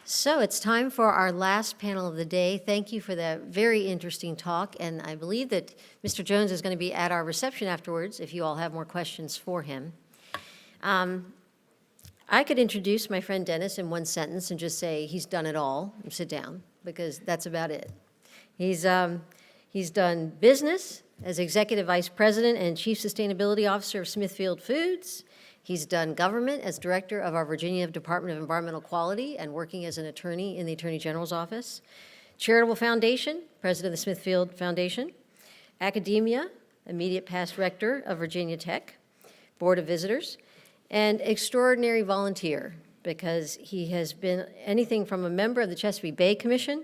So it's time for our last panel of the day. Thank you for that very interesting talk, and I believe that Mr. Jones is going to be at our reception afterwards if you all have more questions for him. I could introduce my friend Dennis in one sentence and just say he's done it all and sit down, because that's about it. He's done business as Executive Vice President and Chief Sustainability Officer of Smithfield Foods. He's done government as Director of our Virginia Department of Environmental Quality and working as an attorney in the Attorney General's office. Charitable Foundation, President of the Smithfield Foundation. Academia, immediate past Rector of Virginia Tech. Board of Visitors. And extraordinary volunteer, because he has been anything from a member of the Chesapeake Bay Commission,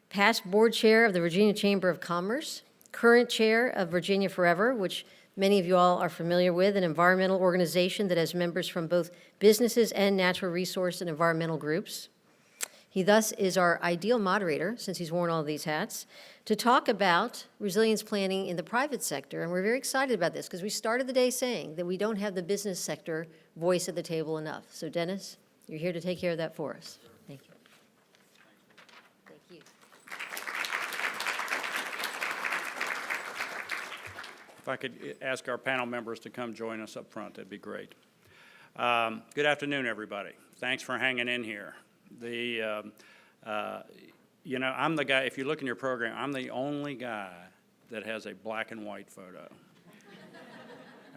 past board chair of the Virginia Chamber of Commerce, current chair of Virginia Forever, which many of you all are familiar with, an environmental organization that has members from both businesses and natural resource and environmental groups. He thus is our ideal moderator, since he's worn all these hats, to talk about resilience planning in the private sector. And we're very excited about this, because we started the day saying that we don't have the business sector voice at the table enough. So Dennis, you're here to take care of that for us. Thank you. Thank you. If I could ask our panel members to come join us up front, that'd be great. Good afternoon, everybody. Thanks for hanging in here. You know, I'm the guy, if you look in your program, I'm the only guy that has a black and white photo.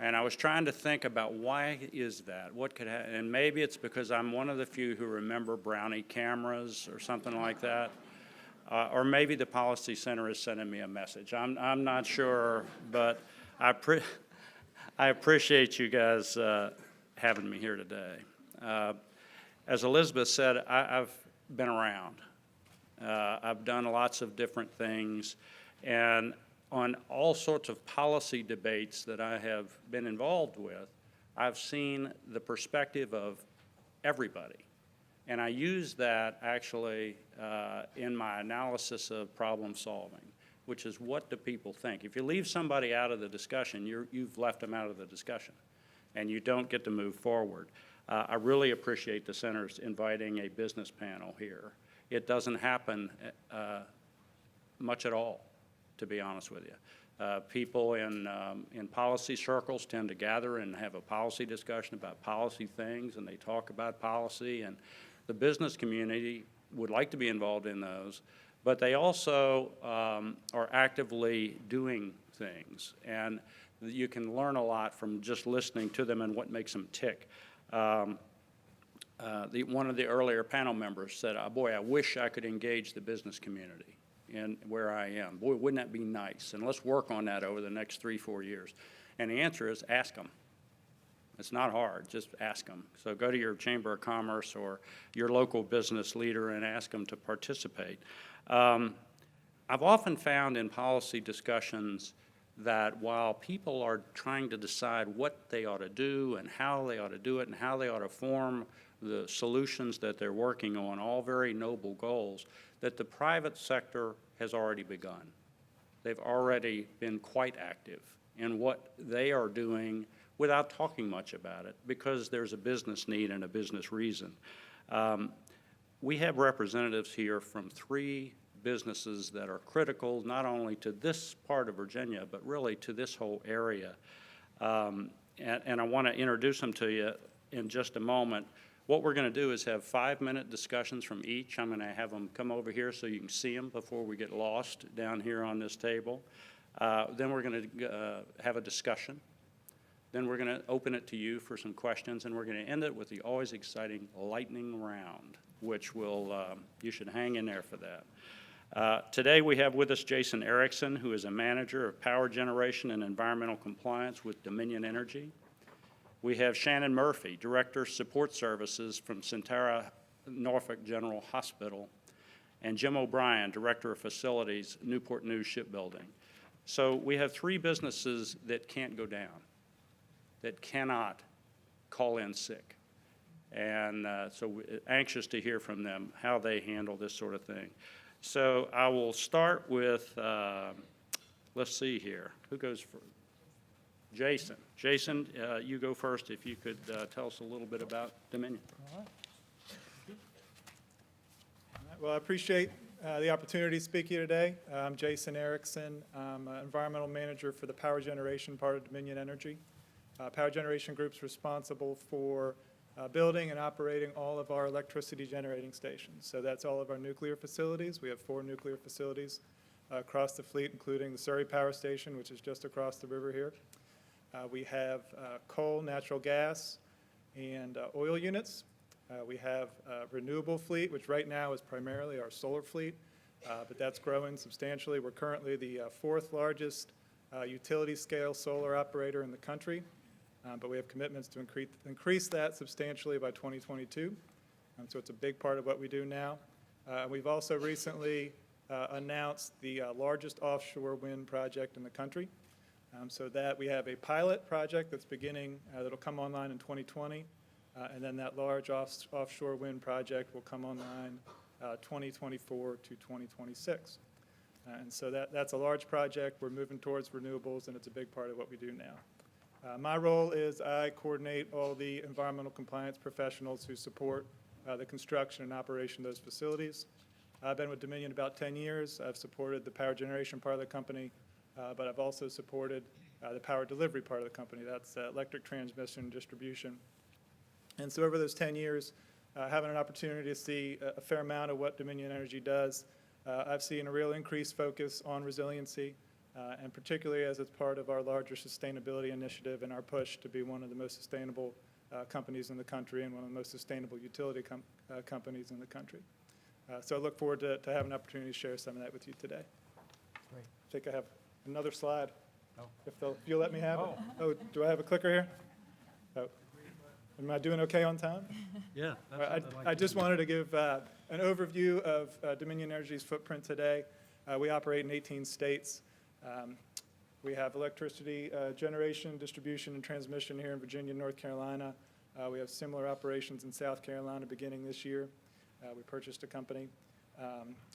And I was trying to think about why is that? What could happen? And maybe it's because I'm one of the few who remember Brownie cameras or something like that. Or maybe the Policy Center is sending me a message. I'm not sure, but I appreciate you guys having me here today. As Elizabeth said, I've been around. I've done lots of different things, and on all sorts of policy debates that I have been involved with, I've seen the perspective of everybody. And I use that actually in my analysis of problem solving, which is what do people think? If you leave somebody out of the discussion, you've left them out of the discussion, and you don't get to move forward. I really appreciate the center's inviting a business panel here. It doesn't happen much at all, to be honest with you. People in policy circles tend to gather and have a policy discussion about policy things, and they talk about policy, and the business community would like to be involved in those, but they also are actively doing things, and you can learn a lot from just listening to them and what makes them tick. One of the earlier panel members said, boy, I wish I could engage the business community in where I am. Boy, wouldn't that be nice? And let's work on that over the next 3-4 years. And the answer is ask them. It's not hard, just ask them. So go to your Chamber of Commerce or your local business leader and ask them to participate. I've often found in policy discussions that while people are trying to decide what they ought to do and how they ought to do it and how they ought to form the solutions that they're working on, all very noble goals, that the private sector has already begun. They've already been quite active in what they are doing without talking much about it, because there's a business need and a business reason. We have representatives here from 3 businesses that are critical not only to this part of Virginia, but really to this whole area. And I want to introduce them to you in just a moment. What we're going to do is have 5-minute discussions from each. I'm going to have them come over here so you can see them before we get lost down here on this table. Then we're going to have a discussion. Then we're going to open it to you for some questions, and we're going to end it with the always exciting lightning round, which will, you should hang in there for that. Today we have with us Jason Erickson, who is a manager of power generation and environmental compliance with Dominion Energy. We have Shannon Murphy, Director of Support Services from Centara Norfolk General Hospital, and Jim O'Brien, Director of Facilities, Newport News Shipbuilding. So we have 3 businesses that can't go down, that cannot call in sick. And so we're anxious to hear from them how they handle this sort of thing. So I will start with, let's see here. Who goes first? Jason. Jason, you go first if you could tell us a little bit about Dominion. All right. Well, I appreciate the opportunity to speak here today. I'm Jason Erickson. I'm Environmental Manager for the Power Generation part of Dominion Energy. Power Generation Group's responsible for building and operating all of our electricity generating stations. So that's all of our nuclear facilities. We have 4 nuclear facilities across the fleet, including the Surrey Power Station, which is just across the river here. We have coal, natural gas, and oil units. We have a renewable fleet, which right now is primarily our solar fleet, but that's growing substantially. We're currently the 4th largest utility-scale solar operator in the country, but we have commitments to increase that substantially by 2022. So it's a big part of what we do now. We've also recently announced the largest offshore wind project in the country. So that we have a pilot project that's beginning, that'll come online in 2020. And then that large offshore wind project will come online 2024 to 2026. And so that's a large project. We're moving towards renewables, and it's a big part of what we do now. My role is I coordinate all the environmental compliance professionals who support the construction and operation of those facilities. I've been with Dominion about 10 years. I've supported the power generation part of the company, but I've also supported the power delivery part of the company. That's electric transmission and distribution. And so over those 10 years, having an opportunity to see a fair amount of what Dominion Energy does, I've seen a real increased focus on resiliency, and particularly as it's part of our larger sustainability initiative and our push to be one of the most sustainable companies in the country and one of the most sustainable utility companies in the country. So I look forward to having an opportunity to share some of that with you today. Great. I think I have another slide, Oh. if you'll let me have it. Oh, do I have a clicker here? Oh. Am I doing okay on time? Yeah. All right, I just wanted to give an overview of Dominion Energy's footprint today. We operate in 18 states. We have electricity generation, distribution, and transmission here in Virginia and North Carolina. We have similar operations in South Carolina beginning this year. We purchased a company.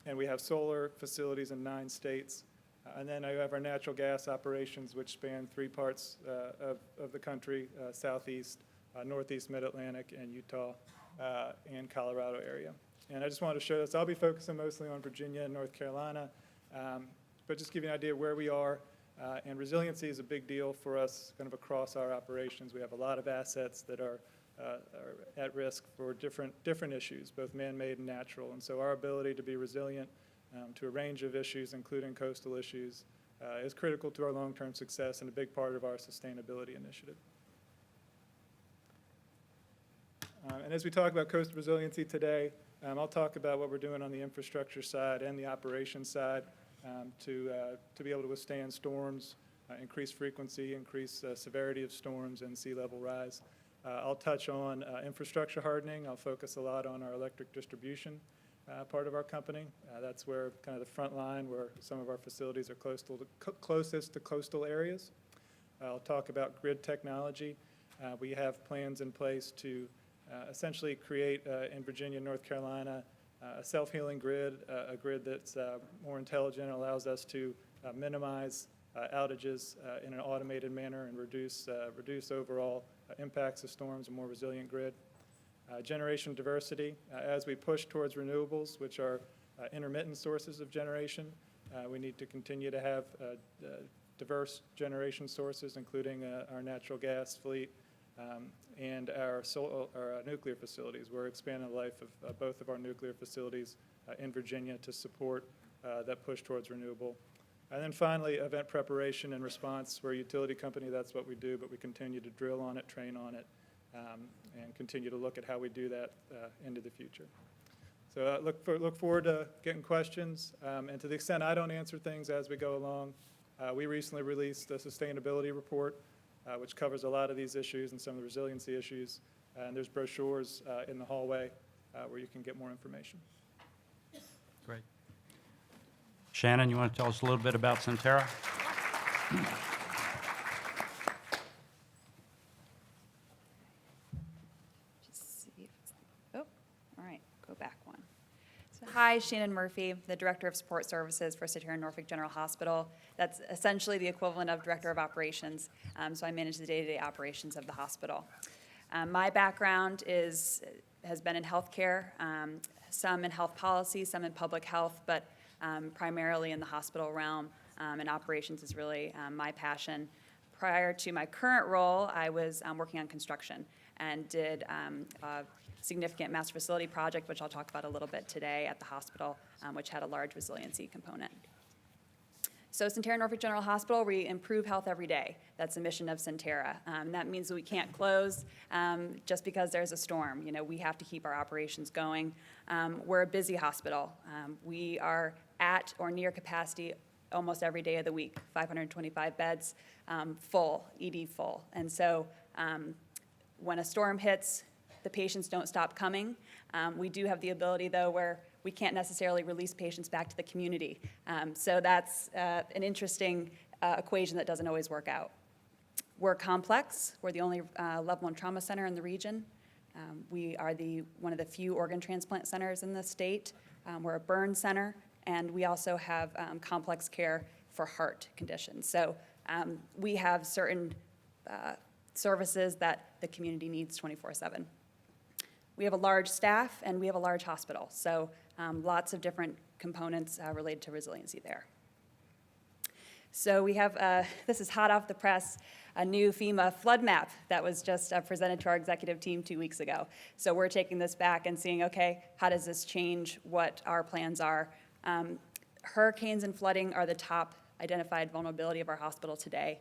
And we have solar facilities in 9 states. And then I have our natural gas operations, which span 3 parts of the country, southeast, northeast, mid-Atlantic, and Utah, and Colorado area. And I just wanted to show this. I'll be focusing mostly on Virginia and North Carolina, but just give you an idea of where we are. And resiliency is a big deal for us kind of across our operations. We have a lot of assets that are at risk for different issues, both man-made and natural. And so our ability to be resilient to a range of issues, including coastal issues, is critical to our long-term success and a big part of our sustainability initiative. And as we talk about coastal resiliency today, I'll talk about what we're doing on the infrastructure side and the operations side to be able to withstand storms, increase frequency, increase severity of storms, and sea level rise. I'll touch on infrastructure hardening. I'll focus a lot on our electric distribution part of our company. That's where kind of the front line where some of our facilities are closest to coastal areas. I'll talk about grid technology. We have plans in place to essentially create in Virginia and North Carolina a self-healing grid, a grid that's more intelligent and allows us to minimize outages in an automated manner and reduce overall impacts of storms, a more resilient grid. Generation diversity. As we push towards renewables, which are intermittent sources of generation, we need to continue to have diverse generation sources, including our natural gas fleet, and our nuclear facilities. We're expanding the life of both of our nuclear facilities in Virginia to support that push towards renewable. And then finally, event preparation and response. We're a utility company, that's what we do, but we continue to drill on it, train on it, and continue to look at how we do that into the future. So look forward to getting questions. And to the extent I don't answer things as we go along, we recently released a sustainability report which covers a lot of these issues and some of the resiliency issues. And there's brochures in the hallway where you can get more information. Great. Shannon, you want to tell us a little bit about Centerra? Just see if it's, oh, all right, go back one. So, hi, Shannon Murphy, the Director of Support Services for Centerra Norfolk General Hospital. That's essentially the equivalent of Director of Operations. So I manage the day-to-day operations of the hospital. My background is has been in healthcare, some in health policy, some in public health, but primarily in the hospital realm, and operations is really my passion. Prior to my current role, I was working on construction and did a significant master facility project, which I'll talk about a little bit today at the hospital, which had a large resiliency component. So Sentara Norfolk General Hospital, we improve health every day. That's the mission of Sentara. That means that we can't close just because there's a storm. You know, we have to keep our operations going. We're a busy hospital. We are at or near capacity almost every day of the week, 525 beds, full, ED full. And so when a storm hits, the patients don't stop coming. We do have the ability, though, where we can't necessarily release patients back to the community. So that's an interesting equation that doesn't always work out. We're complex. We're the only level 1 trauma center in the region. We are one of the few organ transplant centers in the state. We're a burn center, and we also have complex care for heart conditions. So we have certain services that the community needs 24/7. We have a large staff, and we have a large hospital, so lots of different components related to resiliency there. So we have, this is hot off the press, a new FEMA flood map that was just presented to our executive team 2 weeks ago. So we're taking this back and seeing, okay, how does this change what our plans are? Hurricanes and flooding are the top identified vulnerability of our hospital today.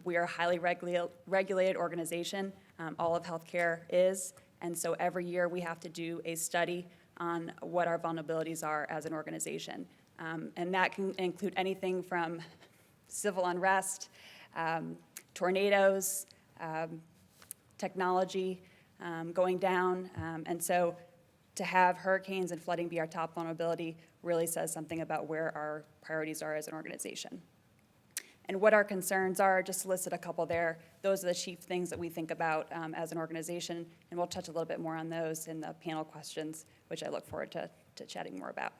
We are a highly regulated organization. All of healthcare is. And so every year we have to do a study on what our vulnerabilities are as an organization. And that can include anything from civil unrest, tornadoes, technology going down. And so to have hurricanes and flooding be our top vulnerability really says something about where our priorities are as an organization. And what our concerns are, just to list a couple there, those are the chief things that we think about as an organization, and we'll touch a little bit more on those in the panel questions, which I look forward to chatting more about.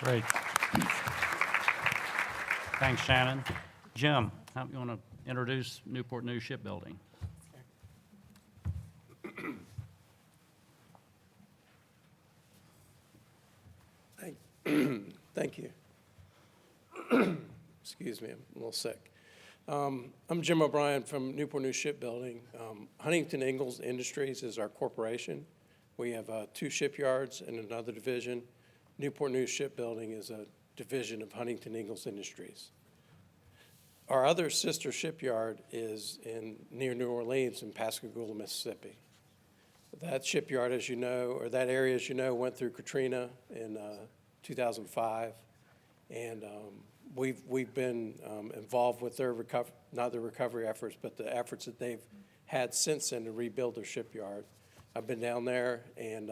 Great. Thanks, Shannon. Jim, how you want to introduce Newport News Shipbuilding? Thank you. Excuse me, I'm a little sick. I'm Jim O'Brien from Newport News Shipbuilding. Huntington Ingalls Industries is our corporation. We have 2 shipyards and another division. Newport News Shipbuilding is a division of Huntington Ingalls Industries. Our other sister shipyard is near New Orleans in Pascagoula, Mississippi. That shipyard, as you know, or that area, as you know, went through Katrina in 2005, and we've been involved with their not their recovery efforts, but the efforts that they've had since then to rebuild their shipyard. I've been down there and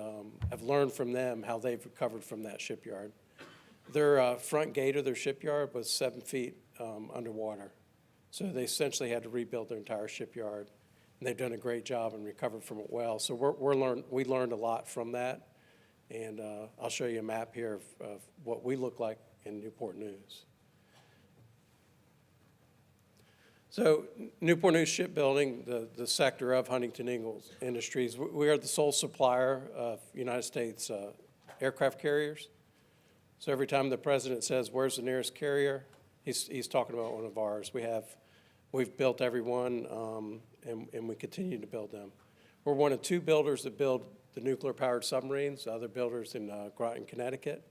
I've learned from them how they've recovered from that shipyard. Their front gate of their shipyard was 7 feet underwater, so they essentially had to rebuild their entire shipyard, and they've done a great job and recovered from it well. So we learned a lot from that. And I'll show you a map here of what we look like in Newport News. So Newport News Shipbuilding, the sector of Huntington Ingalls Industries, we are the sole supplier of United States aircraft carriers. So every time the president says, where's the nearest carrier, he's talking about one of ours. We've built every one, and we continue to build them. We're one of 2 builders that build the nuclear-powered submarines, other builders in Groton, Connecticut.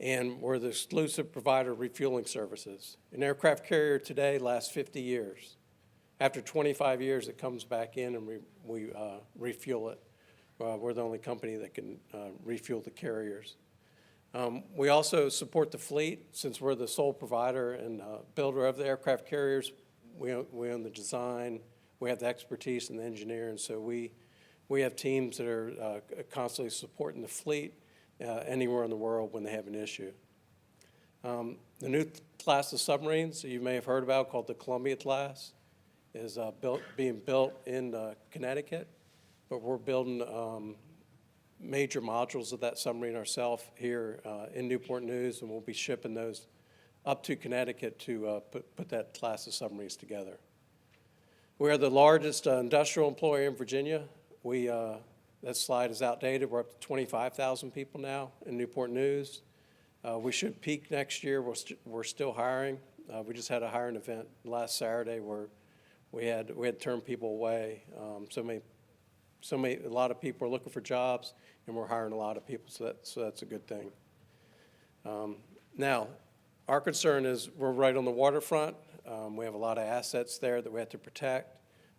And we're the exclusive provider of refueling services. An aircraft carrier today lasts 50 years. After 25 years, it comes back in and we refuel it. We're the only company that can refuel the carriers. We also support the fleet. Since we're the sole provider and builder of the aircraft carriers, we own the design, we have the expertise and the engineering, so we have teams that are constantly supporting the fleet anywhere in the world when they have an issue. The new class of submarines that you may have heard about, called the Columbia class, is being built in Connecticut, but we're building major modules of that submarine ourselves here in Newport News, and we'll be shipping those up to Connecticut to put that class of submarines together. We are the largest industrial employer in Virginia. That slide is outdated. We're up to 25,000 people now in Newport News. We should peak next year. We're still hiring. We just had a hiring event last Saturday where we had turned people away. A lot of people are looking for jobs, and we're hiring a lot of people, so that's a good thing. Now, our concern is we're right on the waterfront. We have a lot of assets there that we have to protect.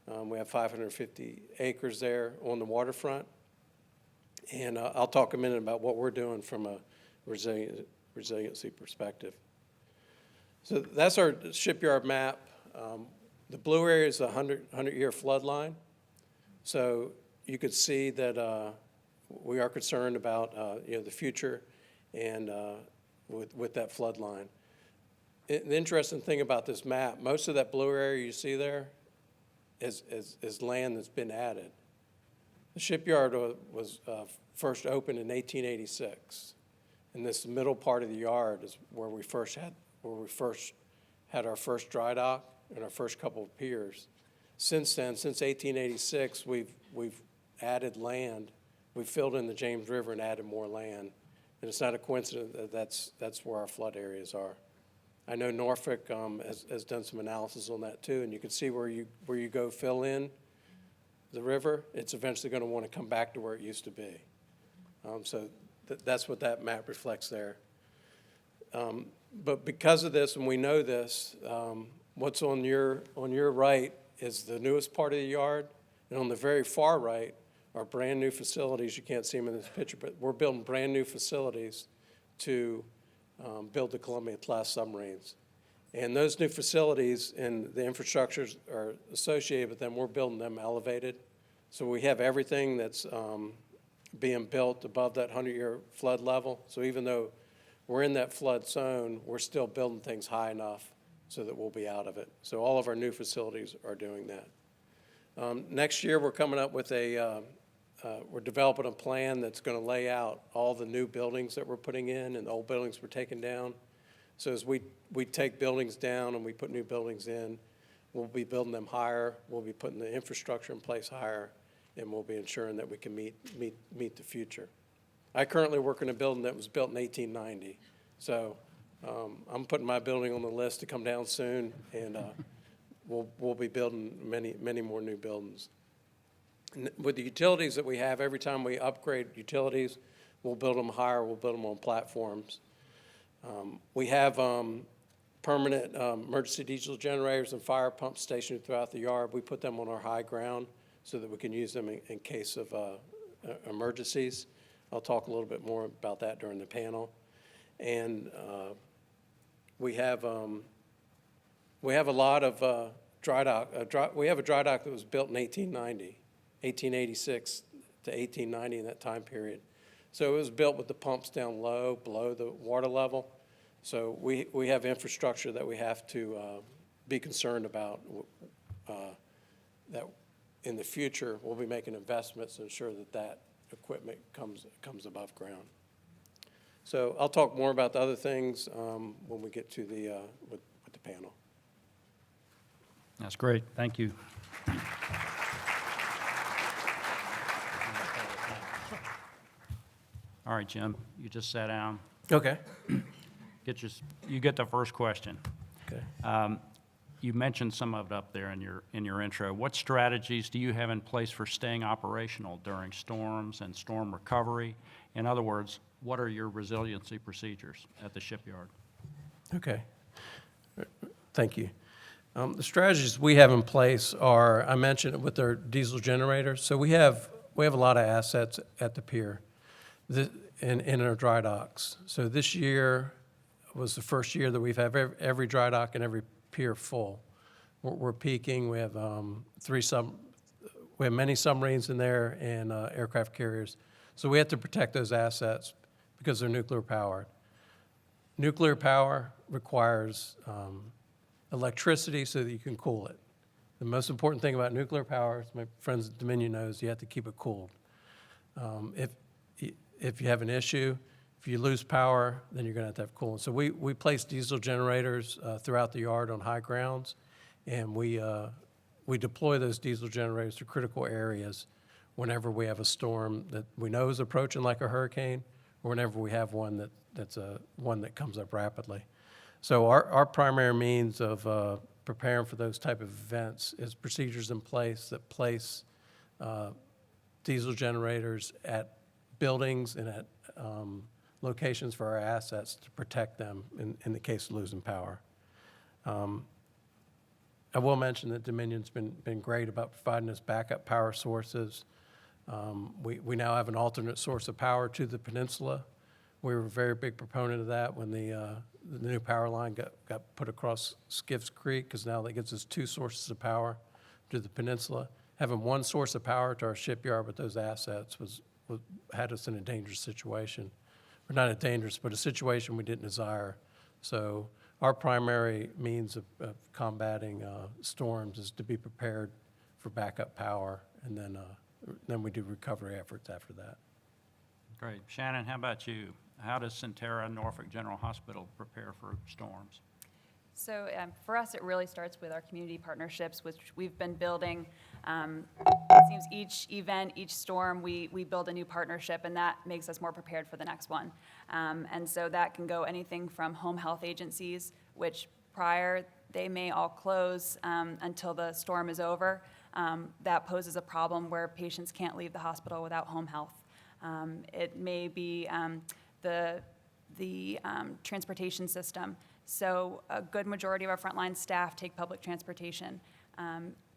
We have 550 acres there on the waterfront. And I'll talk a minute about what we're doing from a resiliency perspective. So that's our shipyard map. The blue area is a 100-year flood line. So you could see that we are concerned about the future and with that flood line. The interesting thing about this map, most of that blue area you see there is land that's been added. The shipyard was first opened in 1886, and this middle part of the yard is where we first had our first dry dock and our first couple of piers. Since then, since 1886, we've added land. We've filled in the James River and added more land, and it's not a coincidence that that's where our flood areas are. I know Norfolk has done some analysis on that too, and you can see where you go fill in the river, it's eventually going to want to come back to where it used to be. So that's what that map reflects there. But because of this, and we know this, what's on your right is the newest part of the yard, and on the very far right are brand new facilities. You can't see them in this picture, but we're building brand new facilities to build the Columbia-class submarines. And those new facilities and the infrastructures are associated with them. We're building them elevated. So we have everything that's being built above that 100-year flood level. So even though we're in that flood zone, we're still building things high enough so that we'll be out of it. So all of our new facilities are doing that. Next year, we're coming up with we're developing a plan that's going to lay out all the new buildings that we're putting in and the old buildings we're taking down. So as we take buildings down and we put new buildings in, we'll be building them higher, we'll be putting the infrastructure in place higher, and we'll be ensuring that we can meet the future. I currently work in a building that was built in 1890. So I'm putting my building on the list to come down soon, and we'll be building many more new buildings. With the utilities that we have, every time we upgrade utilities, we'll build them higher, we'll build them on platforms. We have permanent emergency diesel generators and fire pumps stationed throughout the yard. We put them on our high ground so that we can use them in case of emergencies. I'll talk a little bit more about that during the panel. And we have a lot of dry dock. We have a dry dock that was built in 1886 to 1890 in that time period. So it was built with the pumps down low, below the water level. So we have infrastructure that we have to be concerned about, that in the future we'll be making investments to ensure that equipment comes above ground. So I'll talk more about the other things when we get to with the panel. That's great. Thank you. All right, Jim, you just sat down. Okay. You get the first question. Okay. You mentioned some of it up there in your intro. What strategies do you have in place for staying operational during storms and storm recovery? In other words, what are your resiliency procedures at the shipyard? Okay. Thank you. The strategies we have in place are, I mentioned with our diesel generators. So we have a lot of assets at the pier in our dry docks. So this year was the first year that we've had every dry dock and every pier full. We're peaking. We have many submarines in there and aircraft carriers. So we have to protect those assets because they're nuclear powered. Nuclear power requires electricity so that you can cool it. The most important thing about nuclear power, as my friends at Dominion knows, you have to keep it cooled. If you have an issue, if you lose power, then you're going to have coolant. So we place diesel generators throughout the yard on high grounds, and we we deploy those diesel generators to critical areas whenever we have a storm that we know is approaching like a hurricane, or whenever we have one that's one that comes up rapidly. So our primary means of preparing for those type of events is procedures in place that place diesel generators at buildings and at locations for our assets to protect them in the case of losing power. I will mention that Dominion's been great about providing us backup power sources. We now have an alternate source of power to the peninsula. We were a very big proponent of that when the new power line got put across Skiffs Creek, because now that gives us 2 sources of power to the peninsula. Having 1 source of power to our shipyard with those assets had us in a dangerous situation. Or not a dangerous, but a situation we didn't desire. So our primary means of combating storms is to be prepared for backup power, and then we do recovery efforts after that. Great. Shannon, how about you? How does Centera Norfolk General Hospital prepare for storms? So for us, it really starts with our community partnerships, which we've been building. It seems each event, each storm, we build a new partnership, and that makes us more prepared for the next one. And so that can go anything from home health agencies, which prior they may all close until the storm is over. That poses a problem where patients can't leave the hospital without home health. It may be the transportation system. So a good majority of our frontline staff take public transportation.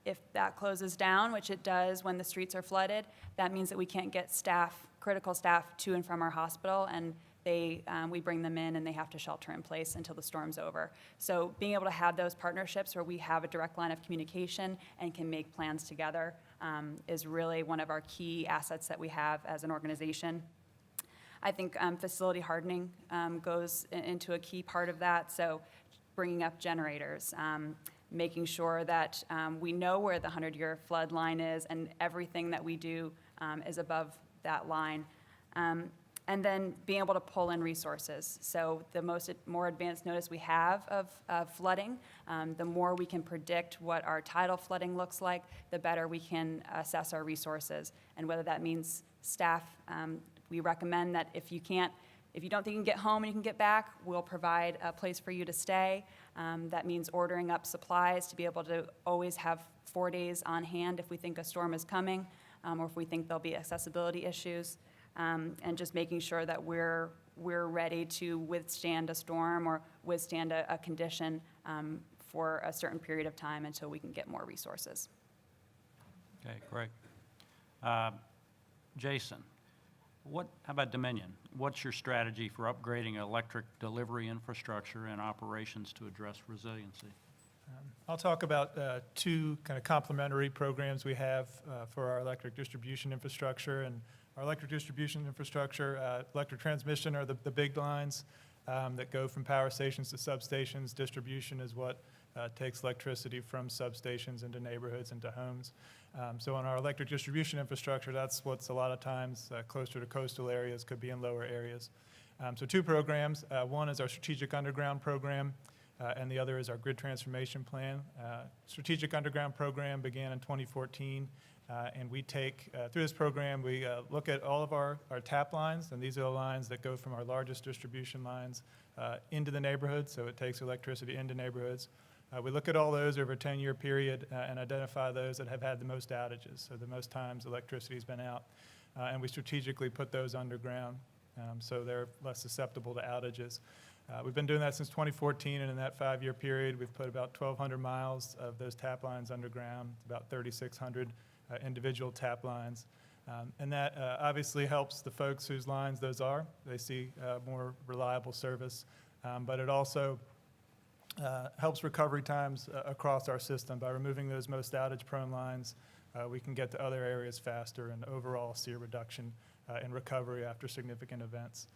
If that closes down, which it does when the streets are flooded, that means that we can't get staff, critical staff, to and from our hospital, and we bring them in and they have to shelter in place until the storm's over. So being able to have those partnerships where we have a direct line of communication and can make plans together is really one of our key assets that we have as an organization. I think facility hardening goes into a key part of that. So bringing up generators, making sure that we know where the 100-year flood line is, and everything that we do is above that line. And then being able to pull in resources. So the more advanced notice we have of flooding, the more we can predict what our tidal flooding looks like, the better we can assess our resources. And whether that means staff, we recommend that if you don't think you can get home and you can get back, we'll provide a place for you to stay. That means ordering up supplies to be able to always have 4 days on hand if we think a storm is coming, or if we think there'll be accessibility issues, and just making sure that we're ready to withstand a storm or withstand a condition for a certain period of time until we can get more resources. Okay, great. Jason, how about Dominion? What's your strategy for upgrading electric delivery infrastructure and operations to address resiliency? I'll talk about 2 kind of complementary programs we have for our electric distribution infrastructure. And our electric distribution infrastructure, electric transmission are the big lines that go from power stations to substations. Distribution is what takes electricity from substations into neighborhoods, into homes. So on our electric distribution infrastructure, that's what's a lot of times closer to coastal areas, could be in lower areas. So 2 programs. One is our Strategic Underground program, and the other is our Grid Transformation Plan. Strategic Underground program began in 2014, and we take, through this program, we look at all of our tap lines, and these are the lines that go from our largest distribution lines into the neighborhood, so it takes electricity into neighborhoods. We look at all those over a 10-year period and identify those that have had the most outages, so the most times electricity's been out. And we strategically put those underground so they're less susceptible to outages. We've been doing that since 2014, and in that 5-year period, we've put about 1,200 miles of those tap lines underground, about 3,600 individual tap lines. And that obviously helps the folks whose lines those are. They see more reliable service, but it also helps recovery times across our system. By removing those most outage-prone lines, we can get to other areas faster and overall see a reduction in recovery after significant events.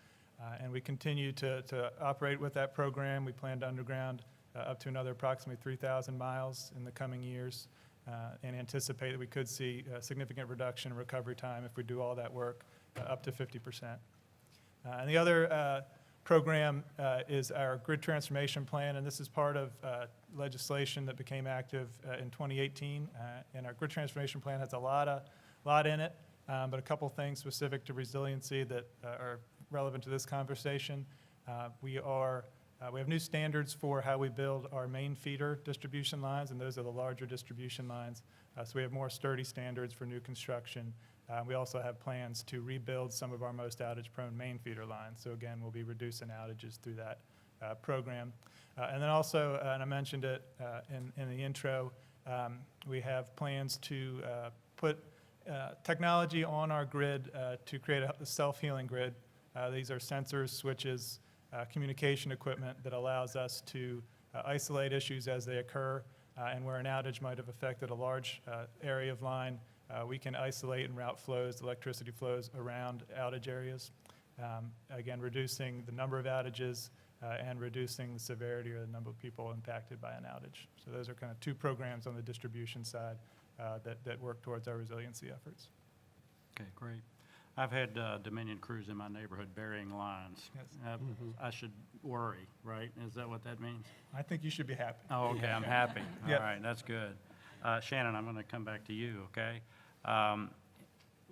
And we continue to operate with that program. We plan to underground up to another approximately 3,000 miles in the coming years, and anticipate that we could see a significant reduction in recovery time if we do all that work, up to 50%. And the other program is our grid transformation plan, and this is part of legislation that became active in 2018. And our grid transformation plan has a lot in it, but a couple things specific to resiliency that are relevant to this conversation. We have new standards for how we build our main feeder distribution lines, and those are the larger distribution lines. So we have more sturdy standards for new construction. We also have plans to rebuild some of our most outage-prone main feeder lines. So again, we'll be reducing outages through that program. And then also, and I mentioned it in the intro, we have plans to put technology on our grid to create a self-healing grid. These are sensors, switches, communication equipment that allows us to isolate issues as they occur, and where an outage might have affected a large area of line, we can isolate and route flows, electricity flows around outage areas. Again, reducing the number of outages and reducing the severity or the number of people impacted by an outage. So those are kind of two programs on the distribution side that work towards our resiliency efforts. Okay, great. I've had Dominion crews in my neighborhood burying lines. Yes. I should worry, right? Is that what that means? I think you should be happy. Oh, okay, I'm happy. All Yep. right, that's good. Shannon, I'm going to come back to you, okay?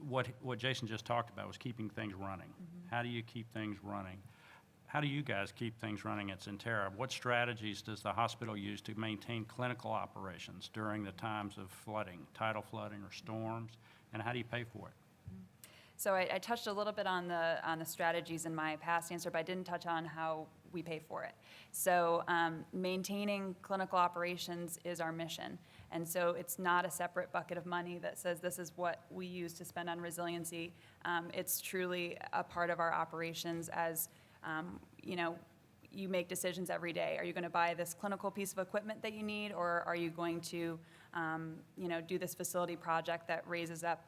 What Jason just talked about was keeping things running. How do you keep things running? How do you guys keep things running at Centerra? What strategies does the hospital use to maintain clinical operations during the times of flooding, tidal flooding or storms? And how do you pay for it? So I touched a little bit on the strategies in my past answer, but I didn't touch on how we pay for it. So maintaining clinical operations is our mission. And so it's not a separate bucket of money that says this is what we use to spend on resiliency. It's truly a part of our operations as, you make decisions every day. Are you going to buy this clinical piece of equipment that you need, or are you going to, do this facility project that raises up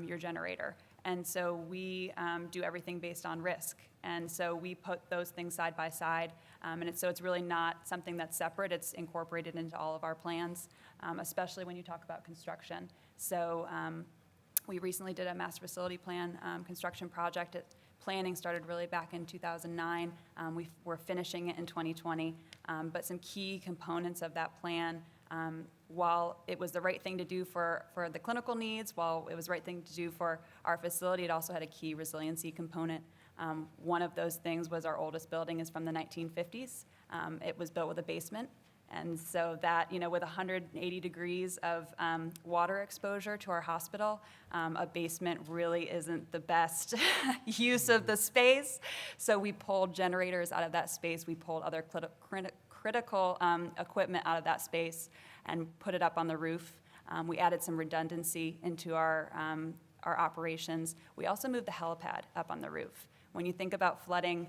your generator? And so we do everything based on risk. And so we put those things side by side. And it's really not something that's separate. It's incorporated into all of our plans, especially when you talk about construction. So we recently did a master facility plan construction project. Planning started really back in 2009. We're finishing it in 2020. But some key components of that plan, while it was the right thing to do for the clinical needs, while it was the right thing to do for our facility, it also had a key resiliency component. One of those things was our oldest building is from the 1950s. It was built with a basement. And so that, with 180 degrees of water exposure to our hospital, a basement really isn't the best use of the space. So we pulled generators out of that space. We pulled other critical equipment out of that space and put it up on the roof. We added some redundancy into our operations. We also moved the helipad up on the roof. When you think about flooding,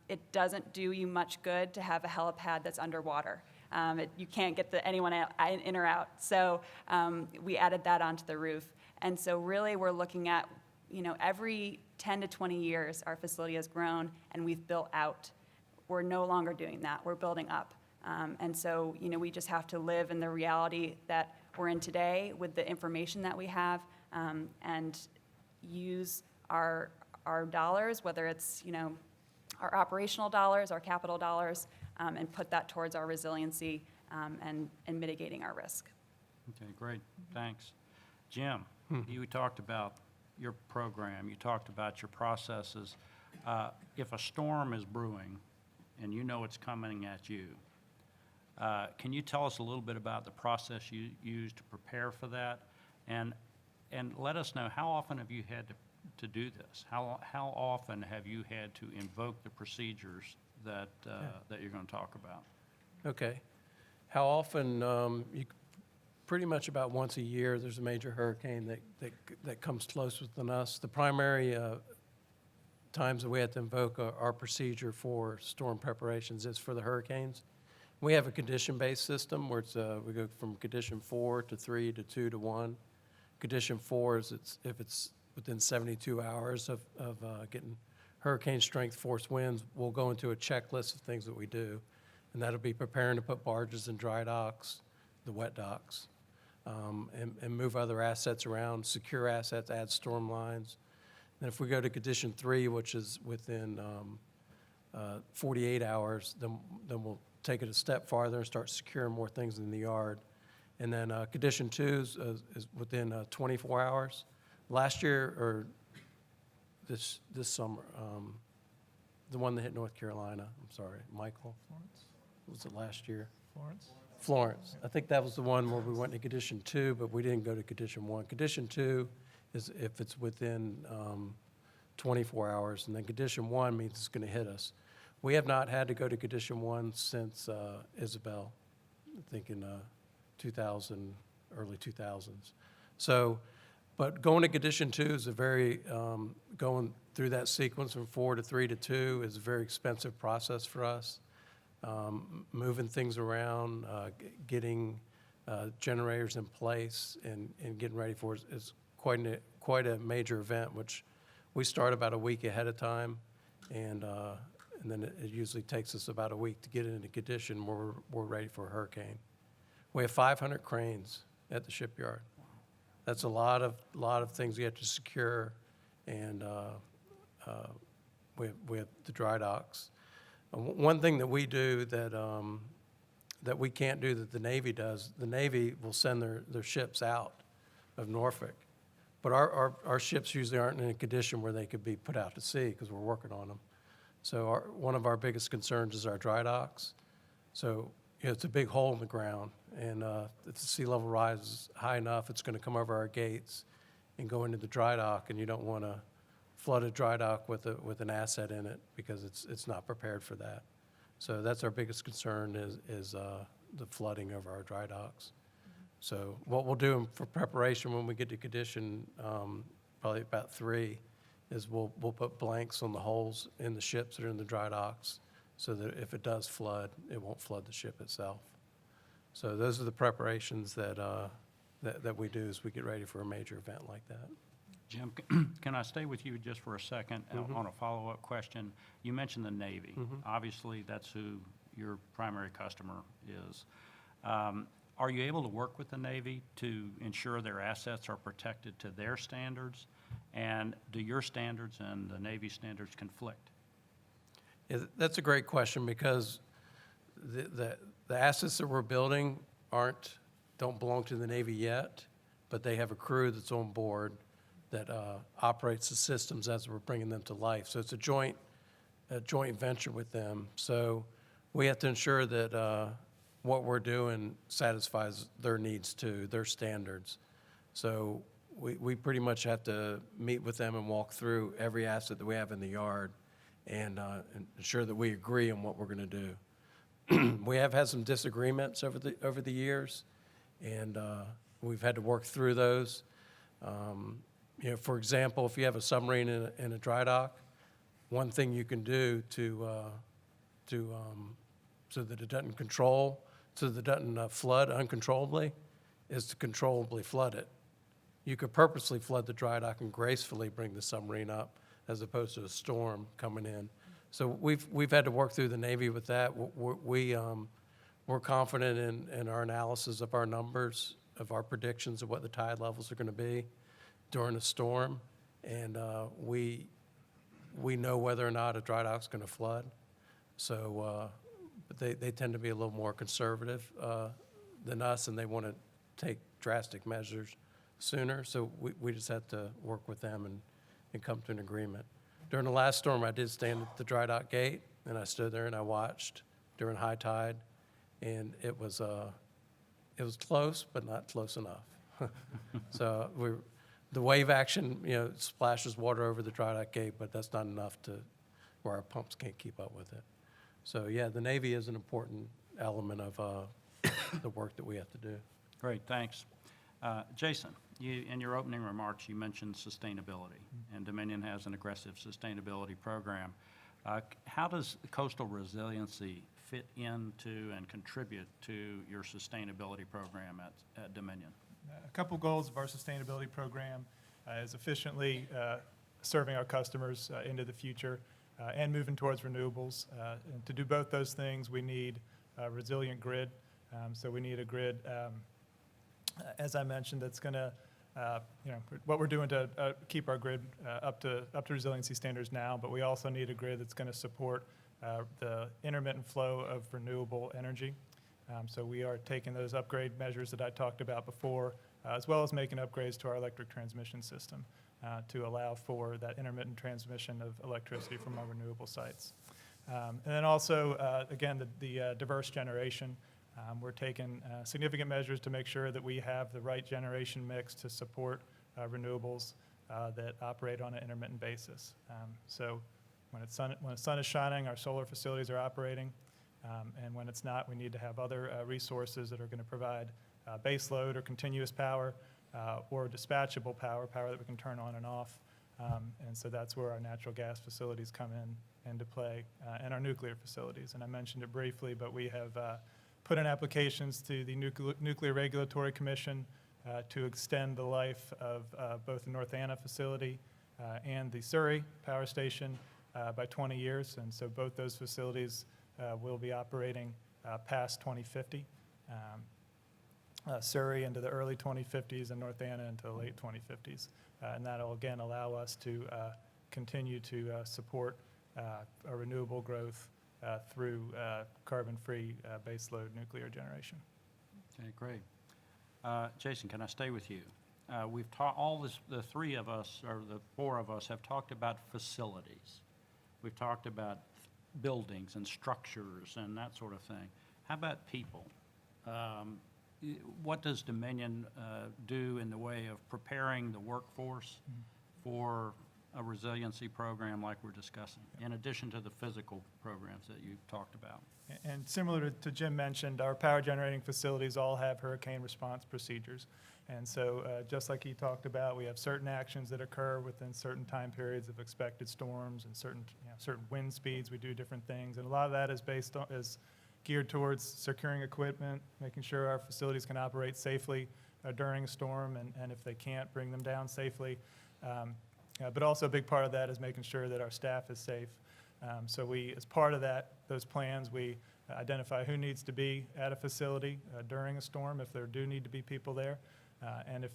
it doesn't do you much good to have a helipad that's underwater. You can't get anyone in or out. So we added that onto the roof. And so really we're looking at, every 10 to 20 years our facility has grown and we've built out. We're no longer doing that. We're building up. And so, we just have to live in the reality that we're in today with the information that we have, and use our dollars, whether it's, our operational dollars, our capital dollars, and put that towards our resiliency and mitigating our risk. Okay, great, thanks. Jim, you talked about your program, you talked about your processes. If a storm is brewing and you know it's coming at you, can you tell us a little bit about the process you use to prepare for that? And let us know, how often have you had to do this? How often have you had to invoke the procedures that you're going to talk about? Okay. How often? Pretty much about once a year, there's a major hurricane that comes close within us. The primary times that we have to invoke our procedure for storm preparations is for the hurricanes. We have a condition-based system where we go from condition 4 to 3 to 2 to 1. Condition 4 is if it's within 72 hours of getting hurricane strength force winds, we'll go into a checklist of things that we do. And that'll be preparing to put barges in dry docks, the wet docks, and move other assets around, secure assets, add storm lines. And if we go to condition 3, which is within 48 hours, then we'll take it a step farther and start securing more things in the yard. And then condition 2 is within 24 hours. Last year, or this summer, the one that hit North Carolina, I'm sorry, Michael, Florence? was it last year? Florence? Florence. I think that was the one where we went to condition 2, but we didn't go to condition 1. Condition 2 is if it's within 24 hours, and then condition 1 means it's going to hit us. We have not had to go to condition 1 since Isabel, I think in 2000, early 2000s. So, but going to condition 2 is a very, going through that sequence from 4 to 3 to 2 is a very expensive process for us. Moving things around, getting generators in place and getting ready for it is quite a major event, which we start about a week ahead of time, and then it usually takes us about a week to get it into condition where we're ready for a hurricane. We have 500 cranes at the shipyard. That's a lot of things we have to secure, and we have the dry docks. One thing that we do that we can't do that the Navy does, the Navy will send their ships out of Norfolk. But our ships usually aren't in a condition where they could be put out to sea because we're working on them. So one of our biggest concerns is our dry docks. So it's a big hole in the ground, and if the sea level rises high enough, it's going to come over our gates and go into the dry dock, and you don't want to flood a dry dock with an asset in it because it's not prepared for that. So that's our biggest concern is the flooding of our dry docks. So what we'll do for preparation when we get to condition, probably about 3, is we'll put blanks on the holes in the ships that are in the dry docks so that if it does flood, it won't flood the ship itself. So those are the preparations that we do as we get ready for a major event like that. Jim, can I stay with you just for a second on a follow-up question? You mentioned the Navy. Obviously, that's who your primary customer is. Are you able to work with the Navy to ensure their assets are protected to their standards? And do your standards and the Navy standards conflict? Yeah, that's a great question because the assets that we're building don't belong to the Navy yet, but they have a crew that's on board that operates the systems as we're bringing them to life. So it's a joint venture with them. So we have to ensure that what we're doing satisfies their needs too, their standards. So we pretty much have to meet with them and walk through every asset that we have in the yard and ensure that we agree on what we're going to do. We have had some disagreements over the years, and we've had to work through those. For example, if you have a submarine in a dry dock, one thing you can do so that it doesn't flood uncontrollably, is to controllably flood it. You could purposely flood the dry dock and gracefully bring the submarine up, as opposed to a storm coming in. So we've had to work through the Navy with that. We're confident in our analysis of our numbers, of our predictions of what the tide levels are going to be during a storm, and we know whether or not a dry dock's going to flood. So, but they tend to be a little more conservative than us, and they want to take drastic measures sooner. So we just have to work with them and come to an agreement. During the last storm, I did stand at the dry dock gate, and I stood there and I watched during high tide, and it was close, but not close enough. So the wave action, splashes water over the dry dock gate, but that's not enough where our pumps can't keep up with it. So yeah, the Navy is an important element of the work that we have to do. Great, thanks. Jason, in your opening remarks, you mentioned sustainability, and Dominion has an aggressive sustainability program. How does coastal resiliency fit into and contribute to your sustainability program at Dominion? A couple goals of our sustainability program is efficiently serving our customers into the future and moving towards renewables. And to do both those things, we need a resilient grid. So we need a grid, as I mentioned, that's going to, what we're doing to keep our grid up to resiliency standards now, but we also need a grid that's going to support the intermittent flow of renewable energy. So we are taking those upgrade measures that I talked about before, as well as making upgrades to our electric transmission system to allow for that intermittent transmission of electricity from our renewable sites. And then also, again, the diverse generation. We're taking significant measures to make sure that we have the right generation mix to support renewables that operate on an intermittent basis. So when the sun is shining, our solar facilities are operating. And when it's not, we need to have other resources that are going to provide base load or continuous power or dispatchable power that we can turn on and off. And so that's where our natural gas facilities come into play, and our nuclear facilities. And I mentioned it briefly, but we have put in applications to the Nuclear Regulatory Commission to extend the life of both the North Anna facility and the Surrey Power Station by 20 years. And so both those facilities will be operating past 2050. Surrey into the early 2050s and North Anna into the late 2050s. And that'll again allow us to continue to support our renewable growth through carbon-free baseload nuclear generation. Okay, great. Jason, can I stay with you? We've talked, the three of us, or the four of us, have talked about facilities. We've talked about buildings and structures and that sort of thing. How about people? What does Dominion do in the way of preparing the workforce for a resiliency program like we're discussing, in addition to the physical programs that you've talked about? And similar to Jim mentioned, our power generating facilities all have hurricane response procedures. And so just like he talked about, we have certain actions that occur within certain time periods of expected storms and certain wind speeds. We do different things. And a lot of that is geared towards securing equipment, making sure our facilities can operate safely during a storm, and if they can't, bring them down safely. But also a big part of that is making sure that our staff is safe. So we, as part of those plans, we identify who needs to be at a facility during a storm, if there do need to be people there. And if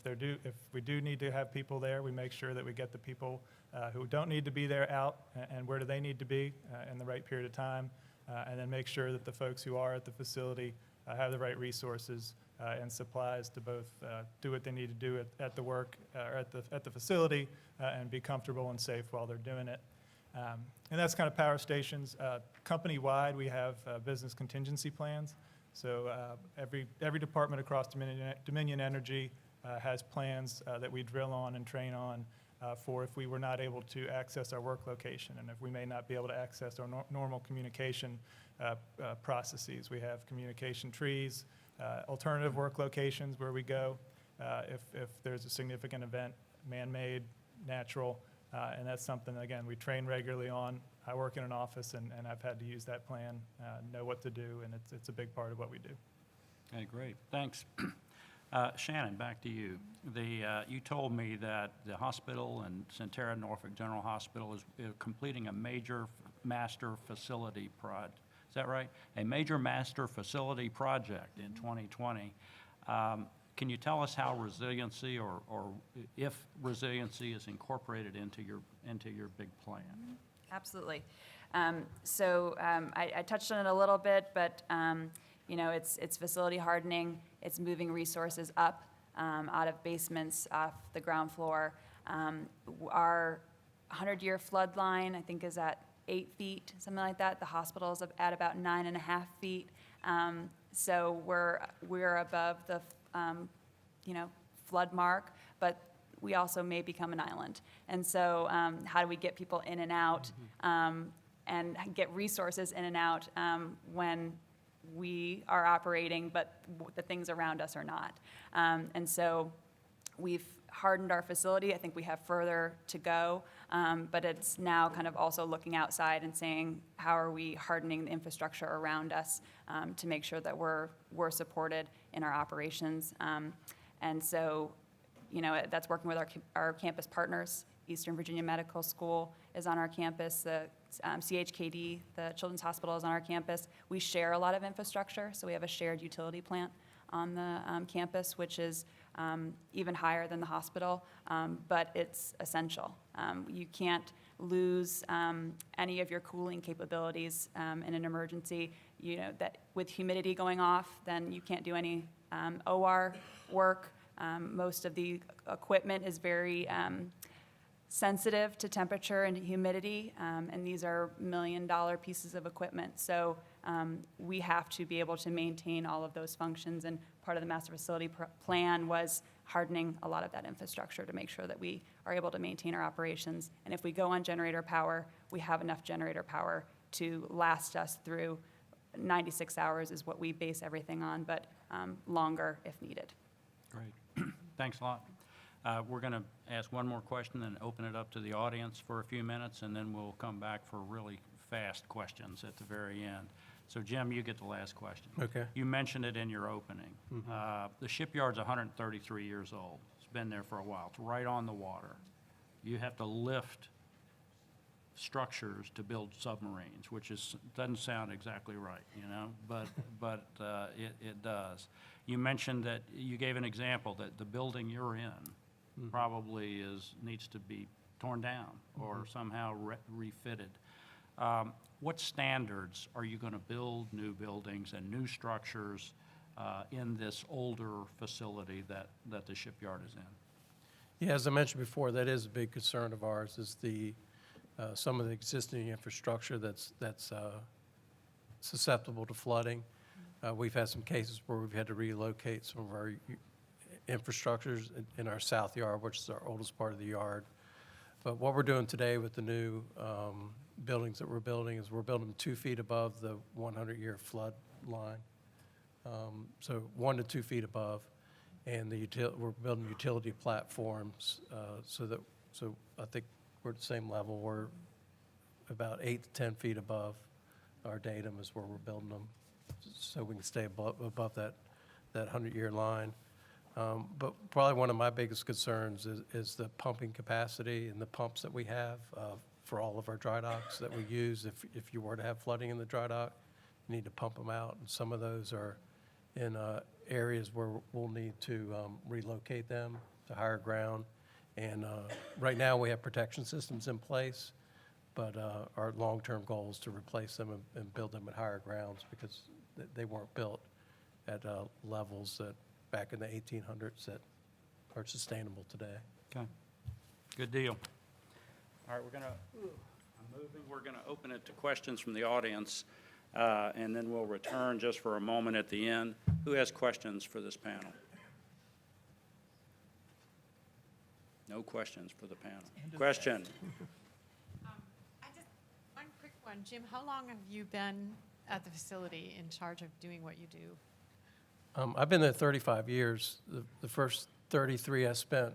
we do need to have people there, we make sure that we get the people who don't need to be there out, and where do they need to be in the right period of time, and then make sure that the folks who are at the facility have the right resources and supplies to both do what they need to do at the work or at the facility and be comfortable and safe while they're doing it. And that's kind of power stations. Company-wide, we have business contingency plans. So every department across Dominion Energy has plans that we drill on and train on for if we were not able to access our work location, and if we may not be able to access our normal communication processes. We have communication trees, alternative work locations where we go if there's a significant event, man-made, natural, and that's something, again, we train regularly on. I work in an office, and I've had to use that plan, know what to do, and it's a big part of what we do. Okay, great, thanks. Shannon, back to you. You told me that the hospital and Centera Norfolk General Hospital is completing a major master facility project. Is that right? A major master facility project in 2020. Can you tell us how resiliency, or if resiliency is incorporated into your big plan? Absolutely. I touched on it a little bit, but it's facility hardening. It's moving resources up out of basements, off the ground floor. Our 100-year flood line, I think, is at 8 feet, something like that. The hospital is at about 9.5 feet. So we're above the flood mark, but we also may become an island. And so how do we get people in and out and get resources in and out when we are operating, but the things around us are not? And so we've hardened our facility. I think we have further to go, but it's now kind of also looking outside and saying, how are we hardening the infrastructure around us to make sure that we're supported in our operations? And so, that's working with our campus partners. Eastern Virginia Medical School is on our campus. The CHKD, the Children's Hospital, is on our campus. We share a lot of infrastructure, so we have a shared utility plant on the campus, which is even higher than the hospital, but it's essential. You can't lose any of your cooling capabilities in an emergency. You know, that with humidity going off, then you can't do any OR work. Most of the equipment is very sensitive to temperature and humidity, and these are million-dollar pieces of equipment. So we have to be able to maintain all of those functions, and part of the master facility plan was hardening a lot of that infrastructure to make sure that we are able to maintain our operations. And if we go on generator power, we have enough generator power to last us through 96 hours is what we base everything on, but longer if needed. Great. Thanks a lot. We're going to ask one more question and open it up to the audience for a few minutes, and then we'll come back for really fast questions at the very end. So Jim, you get the last question. Okay. You mentioned it in your opening. The shipyard's 133 years old. It's been there for a while. It's right on the water. You have to lift structures to build submarines, which doesn't sound exactly right, you know, but it does. You mentioned that, you gave an example that the building you're in probably needs to be torn down or somehow refitted. What standards are you going to build new buildings and new structures in this older facility that the shipyard is in? Yeah, as I mentioned before, that is a big concern of ours, is some of the existing infrastructure that's susceptible to flooding. We've had some cases where we've had to relocate some of our infrastructures in our south yard, which is our oldest part of the yard. But what we're doing today with the new buildings that we're building is we're building them 2 feet above the 100-year flood line. So 1 to 2 feet above. And we're building utility platforms so I think we're at the same level. We're about 8 to 10 feet above our datum is where we're building them, so we can stay above that 100-year line. But probably one of my biggest concerns is the pumping capacity and the pumps that we have for all of our dry docks that we use. If you were to have flooding in the dry dock, you need to pump them out, and some of those are in areas where we'll need to relocate them to higher ground. And right now, we have protection systems in place, but our long-term goal is to replace them and build them at higher grounds, because they weren't built at levels that back in the 1800s that are sustainable today. Okay. Good deal. All right, we're going to open it to questions from the audience, and then we'll return just for a moment at the end. Who has questions for this panel? No questions for the panel. Question? One quick one. Jim, how long have you been at the facility in charge of doing what you do? I've been there 35 years. The first 33 I spent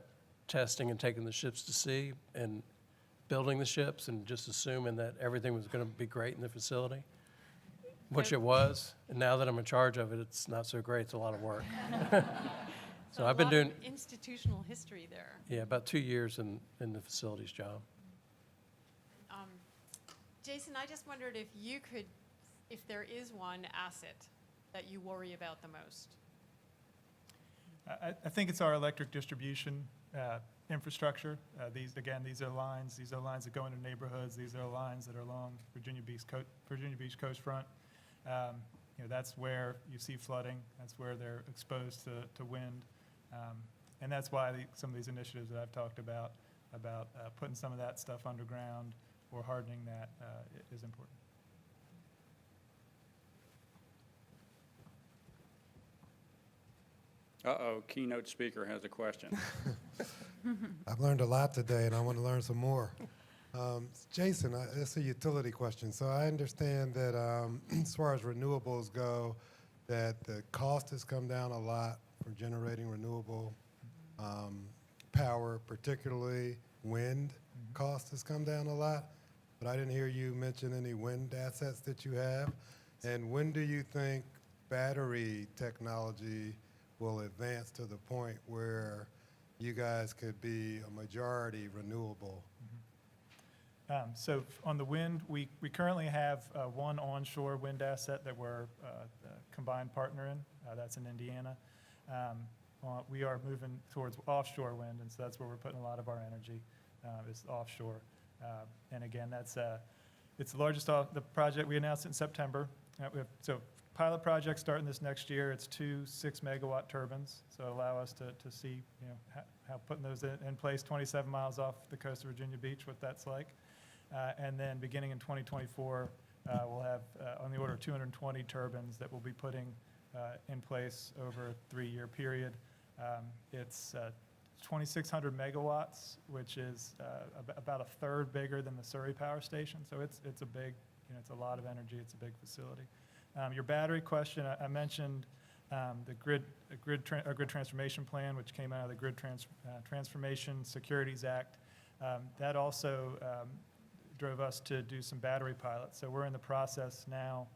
testing and taking the ships to sea and building the ships and just assuming that everything was going to be great in the facility, which it was. And now that I'm in charge of it, it's not so great. It's a lot of work. So I've been doing institutional history there. Yeah, about 2 years in the facilities job. Jason, I just wondered if there is one asset that you worry about the most. I think it's our electric distribution infrastructure. These are lines that go into neighborhoods. These are lines that are along Virginia Beach coastfront. That's where you see flooding. That's where they're exposed to wind. And that's why some of these initiatives that I've talked about putting some of that stuff underground or hardening that is important. Uh-oh, keynote speaker has a question. I've learned a lot today, and I want to learn some more. Jason, it's a utility question. So I understand that as far as renewables go, that the cost has come down a lot for generating renewable power, particularly wind cost has come down a lot. But I didn't hear you mention any wind assets that you have. And when do you think battery technology will advance to the point where you guys could be a majority renewable? So on the wind, we currently have one onshore wind asset that we're a combined partner in. That's in Indiana. we are moving towards offshore wind, and so that's where we're putting a lot of our energy, is offshore. And again, it's the largest, the project, we announced it in September. So pilot project starting this next year. It's 2 6-megawatt turbines, so allow us to see, how putting those in place 27 miles off the coast of Virginia Beach, what that's like. And then beginning in 2024, we'll have on the order of 220 turbines that we'll be putting in place over a 3-year period. It's 2,600 megawatts, which is about a third bigger than the Surrey Power Station. So it's a big, it's a lot of energy. It's a big facility. Your battery question, I mentioned the grid transformation plan, which came out of the Grid Transformation Securities Act. That also drove us to do some battery pilots. So we're in the process now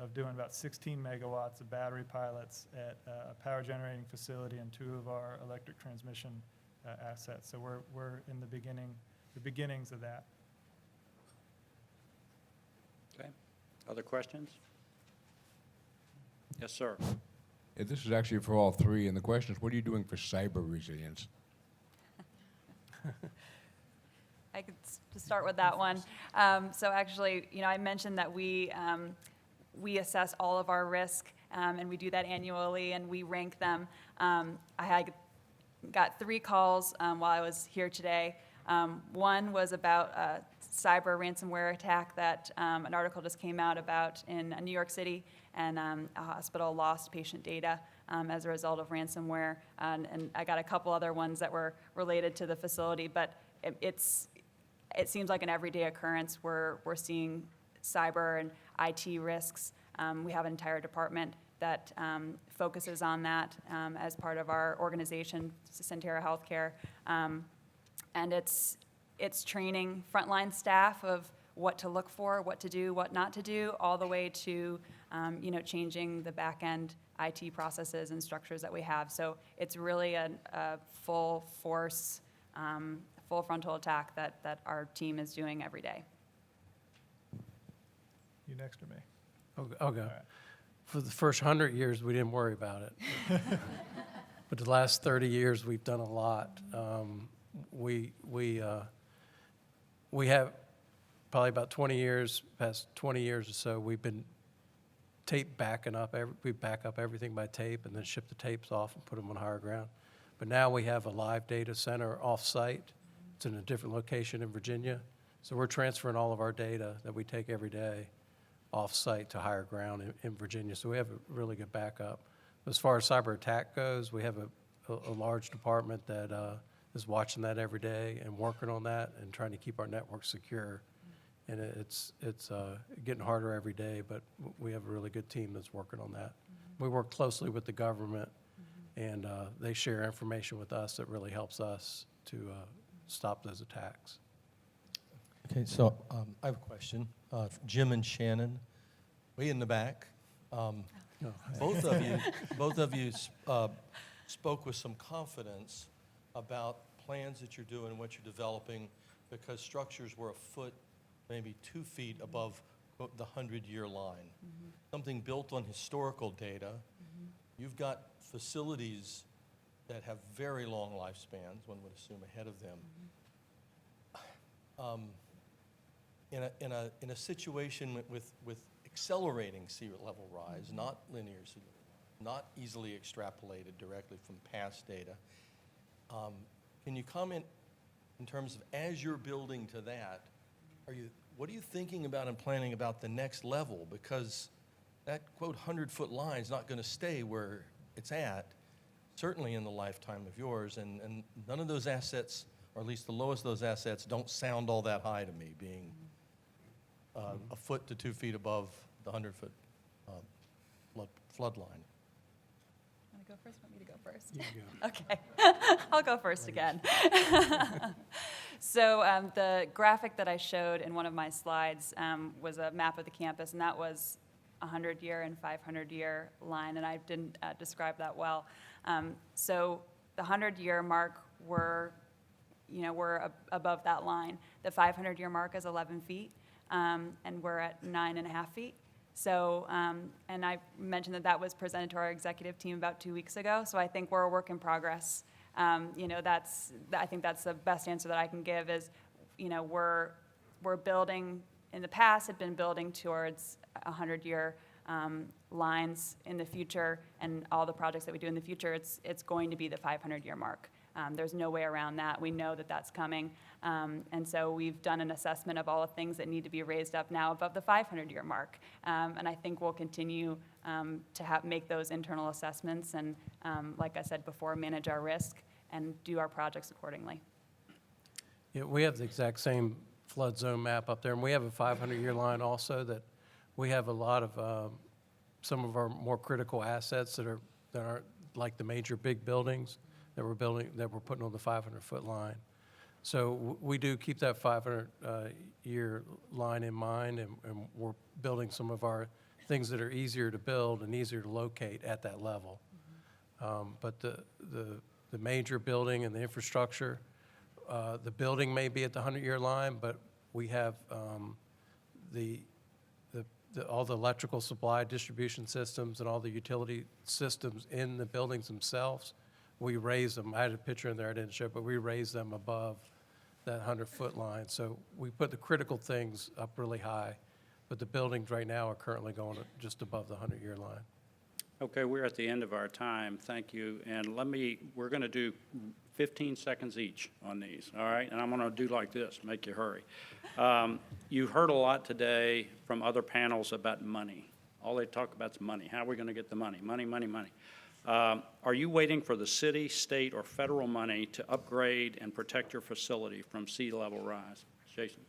of doing about 16 megawatts of battery pilots at a power generating facility and 2 of our electric transmission assets. So we're in the beginnings of that. Okay. Other questions? Yes, sir. Yeah, this is actually for all three, and the question is, what are you doing for cyber resilience? I could start with that one. So actually, I mentioned that we assess all of our risk, and we do that annually, and we rank them. I got 3 calls while I was here today. One was about a cyber ransomware attack that an article just came out about in New York City, and a hospital lost patient data as a result of ransomware. And I got a couple other ones that were related to the facility, but it seems like an everyday occurrence. We're seeing cyber and IT risks. We have an entire department that focuses on that as part of our organization, Centera Healthcare. And it's training frontline staff of what to look for, what to do, what not to do, all the way to changing the back-end IT processes and structures that we have. So it's really a full force, full frontal attack that our team is doing every day. You next or me? I'll go. For the first 100 years, we didn't worry about it. But the last 30 years, we've done a lot. We have probably about 20 years, past 20 years or so, we've been tape backing up. We back up everything by tape and then ship the tapes off and put them on higher ground. But now we have a live data center off-site. It's in a different location in Virginia. So we're transferring all of our data that we take every day off-site to higher ground in Virginia. So we have a really good backup. As far as cyber attack goes, we have a large department that is watching that every day and working on that and trying to keep our network secure. And it's getting harder every day, but we have a really good team that's working on that. We work closely with the government, and they share information with us that really helps us to stop those attacks. Okay, so I have a question. Jim and Shannon, way in the back. Both of you spoke with some confidence about plans that you're doing, what you're developing, because structures were a foot, maybe 2 feet above the 100-year line. Something built on historical data. You've got facilities that have very long lifespans, one would assume ahead of them. In a situation with accelerating sea level rise, not linear sea level, not easily extrapolated directly from past data, can you comment in terms of, as you're building to that, what are you thinking about and planning about the next level? Because that, quote, 100-foot line is not going to stay where it's at, certainly in the lifetime of yours, and none of those assets, or at least the lowest of those assets, don't sound all that high to me, being a foot to 2 feet above the 100-foot flood line. Want to go first? Want me to go first? You go. Okay, I'll go first again. So the graphic that I showed in one of my slides was a map of the campus, and that was a 100-year and 500-year line, and I didn't describe that well. So the 100-year mark, we're above that line. The 500-year mark is 11 feet, and we're at 9.5 feet. So, and I mentioned that that was presented to our executive team about 2 weeks ago, so I think we're a work in progress. You know, I think that's the best answer that I can give is, you know, we're building, in the past, had been building towards 100-year lines in the future, and all the projects that we do in the future, it's going to be the 500-year mark. There's no way around that. We know that that's coming. And so we've done an assessment of all the things that need to be raised up now above the 500-year mark. And I think we'll continue to make those internal assessments and, like I said before, manage our risk and do our projects accordingly. Yeah, we have the exact same flood zone map up there, and we have a 500-year line also that we have a lot of, some of our more critical assets that aren't like the major big buildings that we're building, that we're putting on the 500-foot line. So we do keep that 500-year line in mind, and we're building some of our things that are easier to build and easier to locate at that level. But the major building and the infrastructure, the building may be at the 100-year line, but we have all the electrical supply distribution systems and all the utility systems in the buildings themselves. We raise them. I had a picture in there I didn't show, but we raise them above that 100-foot line. So we put the critical things up really high, but the buildings right now are currently going just above the 100-year line. Okay, we're at the end of our time. Thank you. And we're going to do 15 seconds each on these, all right? And I'm going to do like this, make you hurry. You heard a lot today from other panels about money. All they talk about is money. How are we going to get the money? Money, money, money. Are you waiting for the city, state, or federal money to upgrade and protect your facility from sea level rise? Jason?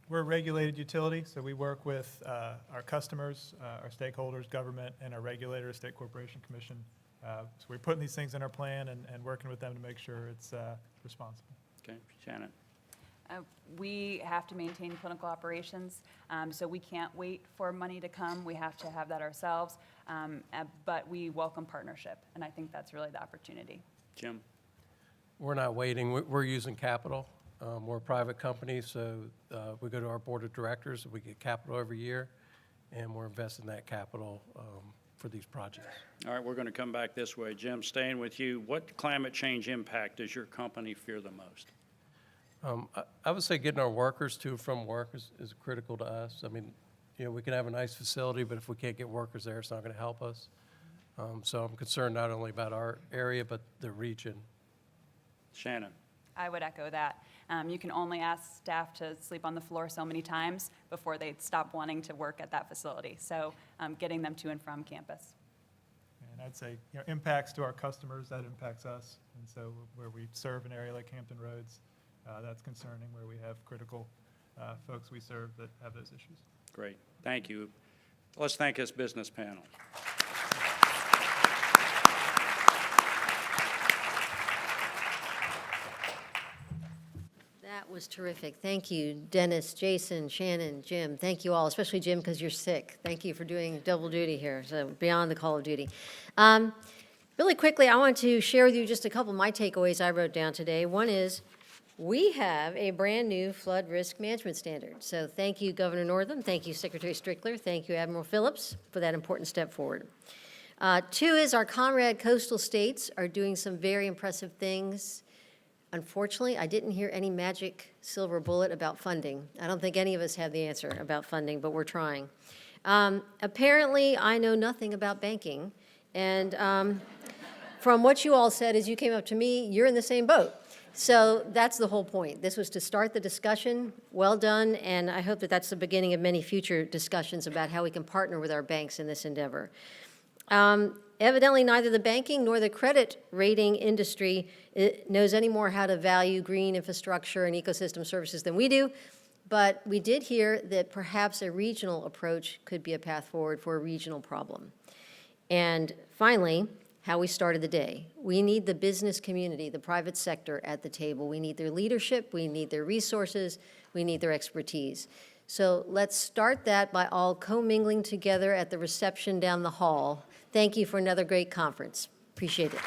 We're a regulated utility, so we work with our customers, our stakeholders, government, and our regulator, State Corporation Commission. So we're putting these things in our plan and working with them to make sure it's responsible. Okay, Shannon? We have to maintain clinical operations, so we can't wait for money to come. We have to have that ourselves, but we welcome partnership, and I think that's really the opportunity. Jim? We're not waiting. We're using capital. We're a private company, so we go to our board of directors, and we get capital every year, and we're investing that capital for these projects. All right, we're going to come back this way. Jim, staying with you, what climate change impact does your company fear the most? I would say getting our workers to and from work is critical to us. I mean, you know, we can have a nice facility, but if we can't get workers there, it's not going to help us. So I'm concerned not only about our area, but the region. Shannon? I would echo that. You can only ask staff to sleep on the floor so many times before they stop wanting to work at that facility. So getting them to and from campus. And I'd say, you know, impacts to our customers, that impacts us. And so where we serve an area like Hampton Roads, that's concerning, where we have critical folks we serve that have those issues. Great, thank you. Let's thank this business panel. That was terrific. Thank you, Dennis, Jason, Shannon, Jim. Thank you all, especially Jim, because you're sick. Thank you for doing double duty here, so beyond the call of duty. Really quickly, I want to share with you just a couple of my takeaways I wrote down today. One is, we have a brand-new flood risk management standard. So thank you, Governor Northam. Thank you, Secretary Strickler. Thank you, Admiral Phillips, for that important step forward. Two is our comrade coastal states are doing some very impressive things. Unfortunately, I didn't hear any magic silver bullet about funding. I don't think any of us have the answer about funding, but we're trying. Apparently, I know nothing about banking. And from what you all said as you came up to me, you're in the same boat. So that's the whole point. This was to start the discussion. Well done, and I hope that that's the beginning of many future discussions about how we can partner with our banks in this endeavor. Evidently, neither the banking nor the credit rating industry knows any more how to value green infrastructure and ecosystem services than we do, but we did hear that perhaps a regional approach could be a path forward for a regional problem. And finally, how we started the day. We need the business community, the private sector at the table. We need their leadership, we need their resources, we need their expertise. So let's start that by all commingling together at the reception down the hall. Thank you for another great conference. Appreciate it.